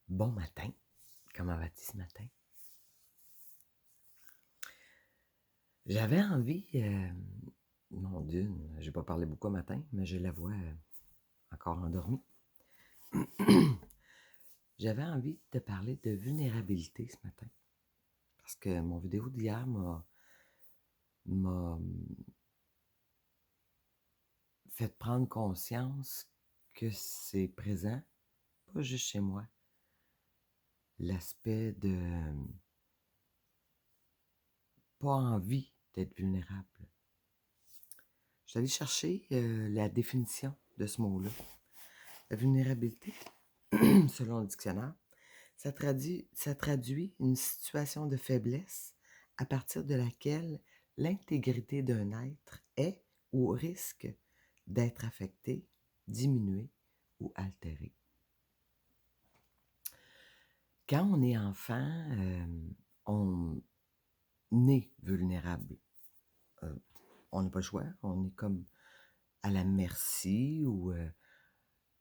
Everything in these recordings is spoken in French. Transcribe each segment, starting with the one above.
Bon matin. Comment vas-tu ce matin? J'avais envie, mon Dieu, j'ai pas parlé beaucoup ce matin, mais j'ai la voix encore endormie. J'avais envie de te parler de vulnérabilité ce matin. Parce que mon vidéo d'hier m'a fait prendre conscience que c'est présent, pas juste chez moi. L'aspect de pas envie d'être vulnérable. Je suis allée chercher la définition de ce mot-là. La vulnérabilité, selon le dictionnaire, ça traduit une situation de faiblesse à partir de laquelle l'intégrité d'un être est ou risque d'être affectée, diminuée ou altérée. Quand on est enfant, on est vulnérable. On n'a pas le choix, on est comme à la merci ou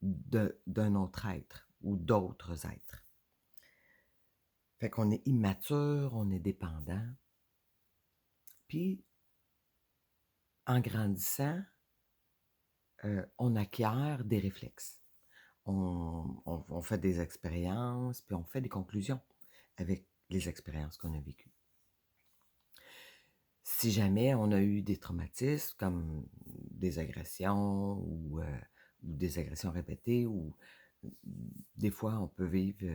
d'un autre être ou d'autres êtres. Fait qu'on est immature, on est dépendant. Puis, en grandissant, on acquiert des réflexes. On fait des expériences, puis on fait des conclusions avec les expériences qu'on a vécues. Si jamais on a eu des traumatismes comme des agressions ou des agressions répétées, ou des fois on peut vivre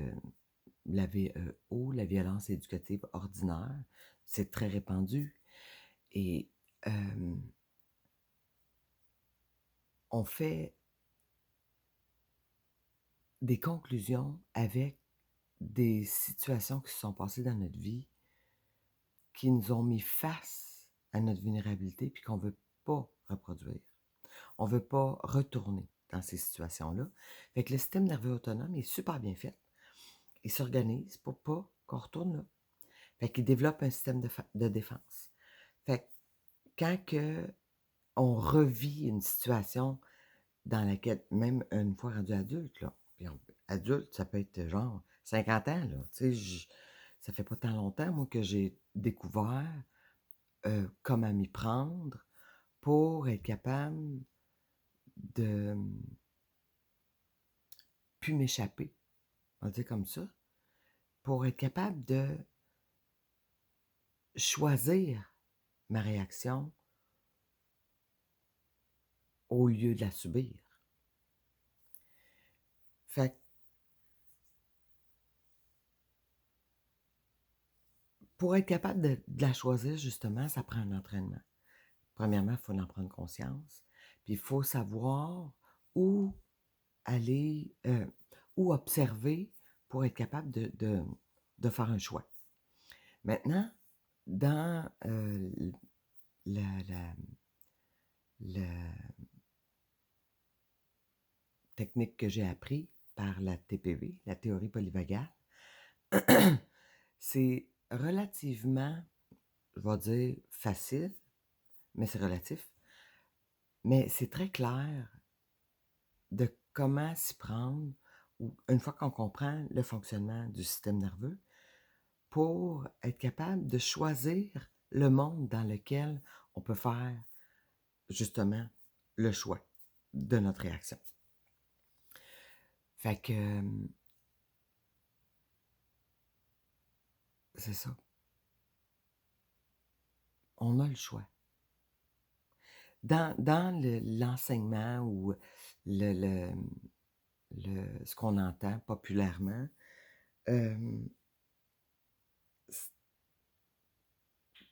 la VEO, la violence éducative ordinaire, c'est très répandu. Et on fait des conclusions avec des situations qui se sont passées dans notre vie qui nous ont mis face à notre vulnérabilité puis qu'on ne veut pas reproduire. On ne veut pas retourner dans ces situations-là. Fait que le système nerveux autonome est super bien fait. Il s'organise pour pas qu'on retourne là. Fait qu'il développe un système de défense. Fait que quand on revit une situation dans laquelle, même une fois rendu adulte, là, puis adulte, ça peut être genre 50 ans, là, tu sais, ça fait pas tant longtemps, moi, que j'ai découvert comment m'y prendre pour être capable de plus m'échapper, on va dire comme ça, pour être capable de choisir ma réaction au lieu de la subir. Fait que pour être capable de la choisir, justement, ça prend un entraînement. Premièrement, il faut en prendre conscience, puis il faut savoir où aller, où observer pour être capable de faire un choix. Maintenant, dans la technique que j'ai appris par la TPV, la théorie polyvagale, c'est relativement, je vais dire, facile, mais c'est relatif. Mais c'est très clair de comment s'y prendre, ou une fois qu'on comprend le fonctionnement du système nerveux, pour être capable de choisir le monde dans lequel on peut faire justement le choix de notre réaction. Fait que c'est ça. On a le choix. Dans l'enseignement ou ce qu'on entend populairement,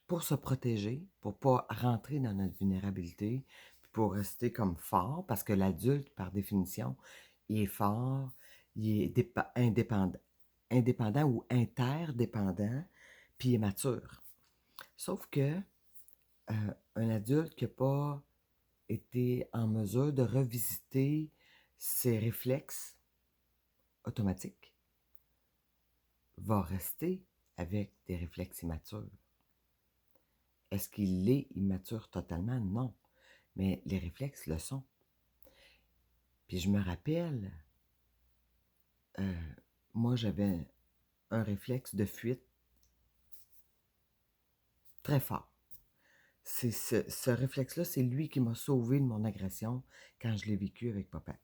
pour se protéger, pour ne pas rentrer dans notre vulnérabilité, puis pour rester comme fort, parce que l'adulte, par définition, il est fort, il est indépendant ou interdépendant, puis il est mature. Sauf que un adulte qui n'a pas été en mesure de revisiter ses réflexes automatiques va rester avec des réflexes immatures. Est-ce qu'il est immature totalement? Non. Mais les réflexes le sont. Puis je me rappelle, moi, j'avais un réflexe de fuite très fort. C'est ce réflexe-là, c'est lui qui m'a sauvé de mon agression quand je l'ai vécu avec papa.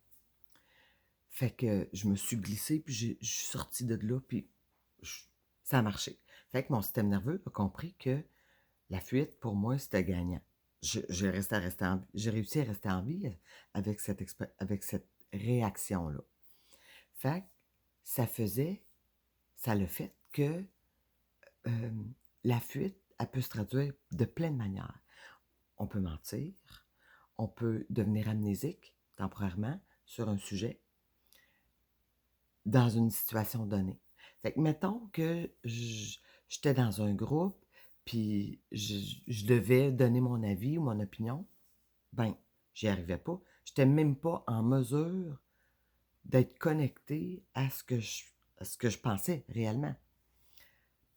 Fait que je me suis glissée, puis je suis sortie de là, puis ça a marché. Fait que mon système nerveux a compris que la fuite, pour moi, c'était gagnant. J'ai réussi à rester en vie avec avec cette réaction-là. Fait que ça le fait que la fuite, elle peut se traduire de plein de manières. On peut mentir, on peut devenir amnésique temporairement sur un sujet, dans une situation donnée. Fait que mettons que j'étais dans un groupe, puis je devais donner mon avis ou mon opinion, ben, j'y arrivais pas. J'étais même pas en mesure d'être connecté à à ce que je pensais réellement.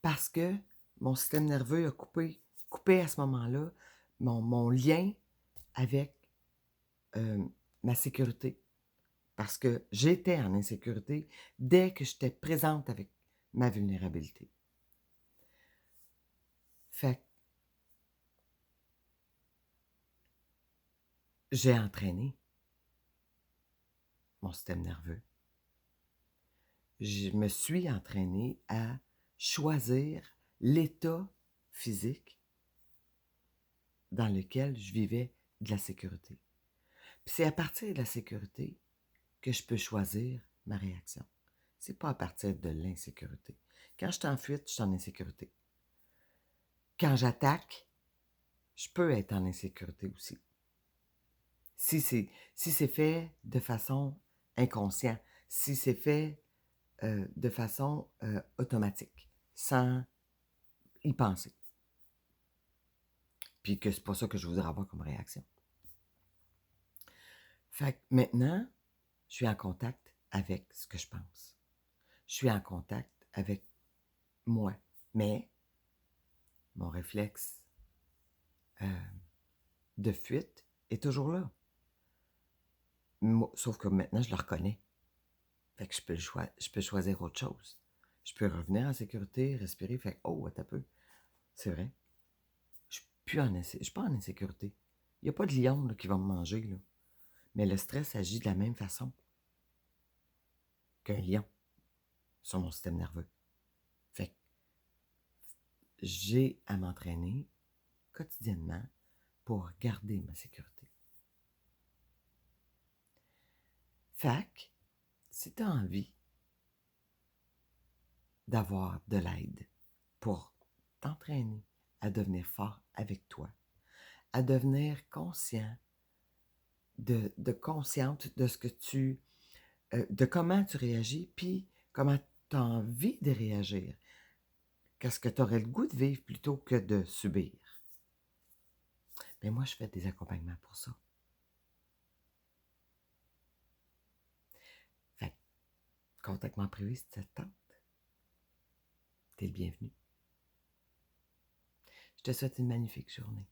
Parce que mon système nerveux a coupé à ce moment-là mon lien avec ma sécurité. Parce que j'étais en insécurité dès que j'étais présente avec ma vulnérabilité. Fait que j'ai entraîné mon système nerveux. Je me suis entraînée à choisir l'état physique dans lequel je vivais de la sécurité. Puis c'est à partir de la sécurité que je peux choisir ma réaction. C'est pas à partir de l'insécurité. Quand je suis en fuite, je suis en insécurité. Quand j'attaque, je peux être en insécurité aussi. Si c'est fait de façon inconsciente, si c'est fait de façon automatique, sans y penser. Puis que c'est pas ça que je voudrais avoir comme réaction. Fait que maintenant, je suis en contact avec ce que je pense. Je suis en contact avec moi. Mais mon réflexe de fuite est toujours là. Sauf que maintenant, je le reconnais. Fait que je peux choisir autre chose. Je peux revenir en sécurité, respirer, faire oh, attends un peu. C'est vrai. Je suis pas en insécurité. Il n'y a pas de lion là, qui va me manger. Là. Mais le stress agit de la même façon qu'un lion sur mon système nerveux. Fait que j'ai à m'entraîner quotidiennement pour garder ma sécurité. Fait que si tu as envie d'avoir de l'aide pour t'entraîner à devenir fort avec toi, à devenir consciente de ce que de comment tu réagis, puis comment tu as envie de réagir. Qu'est-ce que tu aurais le goût de vivre plutôt que de subir? Mais moi, je fais des accompagnements pour ça. Fait que, contacte-moi en privé si ça te tente. T'es le bienvenu. Je te souhaite une magnifique journée.